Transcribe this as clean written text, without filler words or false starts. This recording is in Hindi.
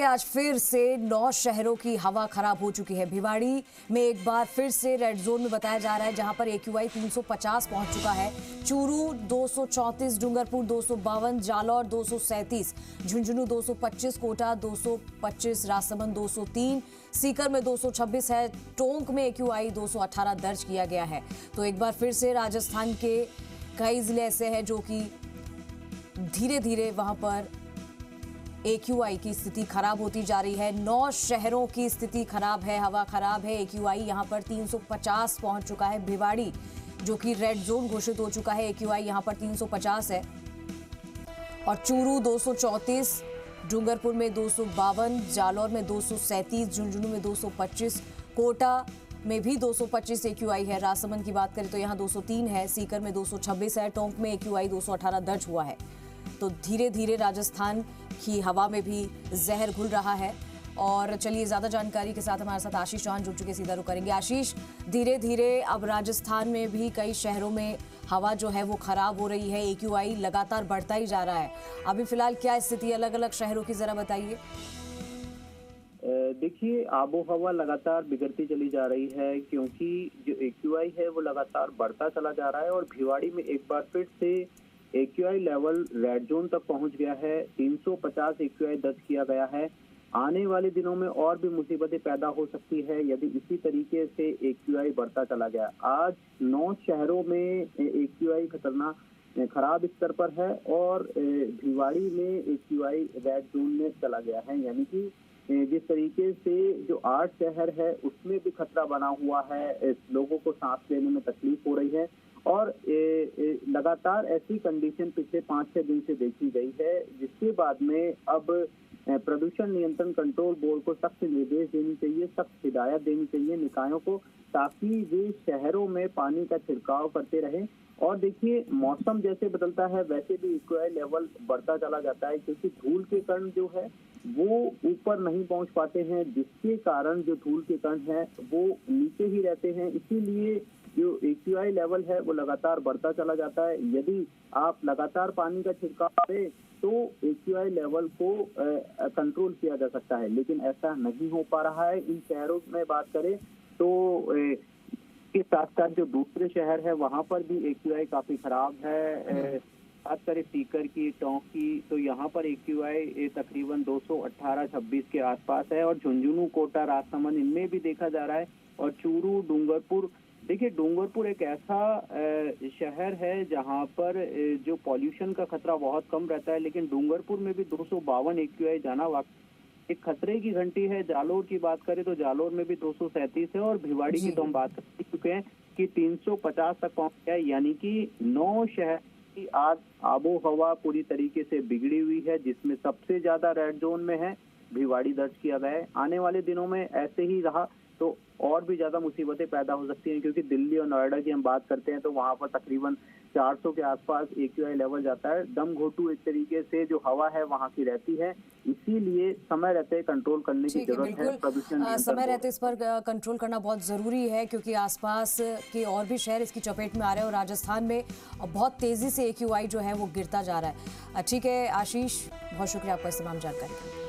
आज फिर से 9 शहरों की हवा खराब हो चुकी है। भिवाड़ी में एक बार फिर से रेड जोन में बताया जा रहा है, जहां पर AQI 350 पहुंच चुका है। चूरू 234, डूंगरपुर 252, जालौर 237, झुंझुनू 225, कोटा 225, राजसमंद 203, सीकर में 226 है। टोंक में AQI 218 दर्ज किया गया है। तो एक बार फिर से राजस्थान के कई जिले ऐसे हैं जो कि धीरे धीरे वहां पर AQI की स्थिति खराब होती जा रही है। 9 शहरों की स्थिति खराब है, हवा खराब है। AQI यहां पर 350 पहुंच चुका है। भिवाड़ी जो कि रेड जोन घोषित हो चुका है, AQI यहां पर 350 है। और चूरू 234, डूंगरपुर में 252, जालौर में 237, झुंझुनू में 225, कोटा में भी 225 AQI है। राजसमंद की बात करें तो यहाँ 203 है, सीकर में 226 है, टोंक में AQI 218 दर्ज हुआ है। तो धीरे धीरे राजस्थान की हवा में भी जहर घुल रहा है। और चलिए ज्यादा जानकारी के साथ हमारे साथ आशीष चौहान जुड़ चुके, सीधा रुख करेंगे। आशीष, धीरे धीरे अब राजस्थान में भी कई शहरों में हवा जो है वो खराब हो रही है। AQI लगातार बढ़ता ही जा रहा है। अभी फिलहाल क्या स्थिति अलग अलग शहरों की, जरा बताइए। देखिए, आबो हवा लगातार बिगड़ती चली जा रही है, क्योंकि जो AQI है वो लगातार बढ़ता चला जा रहा है। और भिवाड़ी में एक बार फिर से AQI लेवल रेड जोन तक पहुंच गया है। 350 AQI दर्ज किया गया है। आने वाले दिनों में और भी मुसीबतें पैदा हो सकती है यदि इसी तरीके से AQI बढ़ता चला गया। आज 9 शहरों में AQI खराब स्तर पर है और भिवाड़ी में AQI रेड जोन में चला गया है। यानी कि जिस तरीके से जो 8 शहर है उसमें भी खतरा बना हुआ है, लोगों को सांस लेने में तकलीफ हो रही है। और लगातार ऐसी कंडीशन पिछले 5-6 दिन से देखी गई है, जिसके बाद में अब प्रदूषण नियंत्रण कंट्रोल बोर्ड को सख्त निर्देश देनी चाहिए, सख्त हिदायत देनी चाहिए निकायों को, ताकि वे शहरों में पानी का छिड़काव करते रहें। और देखिए, मौसम जैसे बदलता है वैसे भी AQI लेवल बढ़ता चला जाता है, क्योंकि धूल के कण जो है वो ऊपर नहीं पहुंच पाते हैं, जिसके कारण जो धूल के कण है वो नीचे ही रहते हैं। इसीलिए जो AQI लेवल है वो लगातार बढ़ता चला जाता है। यदि आप लगातार पानी का छिड़काव करें तो AQI लेवल को कंट्रोल किया जा सकता है, लेकिन ऐसा नहीं हो पा रहा है। इन शहरों में बात करें तो के साथ साथ जो दूसरे शहर है वहां पर भी AQI काफी खराब है। बात करें सीकर की, टोंक की, तो यहाँ पर AQI तकरीबन 218-26 के आसपास है। और झुंझुनू, कोटा, राजसमंद, इनमें भी देखा जा रहा है। और चूरू, डूंगरपुर, देखिए डूंगरपुर एक ऐसा शहर है जहां पर जो पॉल्यूशन का खतरा बहुत कम रहता है, लेकिन डूंगरपुर में भी 252 AQI जाना एक खतरे की घंटी है। जालोर की बात करें तो जालोर में भी 237 है। और भिवाड़ी की तो हम बात कर चुके हैं कि 350 तक पहुंच गया है। यानी कि 9 शहर की आज आबो हवा पूरी तरीके से बिगड़ी हुई है, जिसमें सबसे ज्यादा रेड जोन में है भिवाड़ी दर्ज किया गया है। आने वाले दिनों में ऐसे ही रहा तो और भी ज्यादा मुसीबतें पैदा हो सकती हैं, क्योंकि दिल्ली और नोएडा की हम बात करते हैं तो वहां पर तकरीबन 400 के आसपास AQI लेवल जाता है। दम घोटू एक तरीके से जो हवा है वहां की रहती है, इसीलिए समय रहते कंट्रोल करने की जरूरत है। प्रदूषण समय रहते इस पर कंट्रोल करना बहुत जरूरी है, क्योंकि आसपास के और भी शहर इसकी चपेट में आ रहे हैं और राजस्थान में बहुत तेजी से AQI जो है वो गिरता जा रहा है। ठीक है आशीष, बहुत शुक्रिया आपका इस तमाम जानकारी के लिए।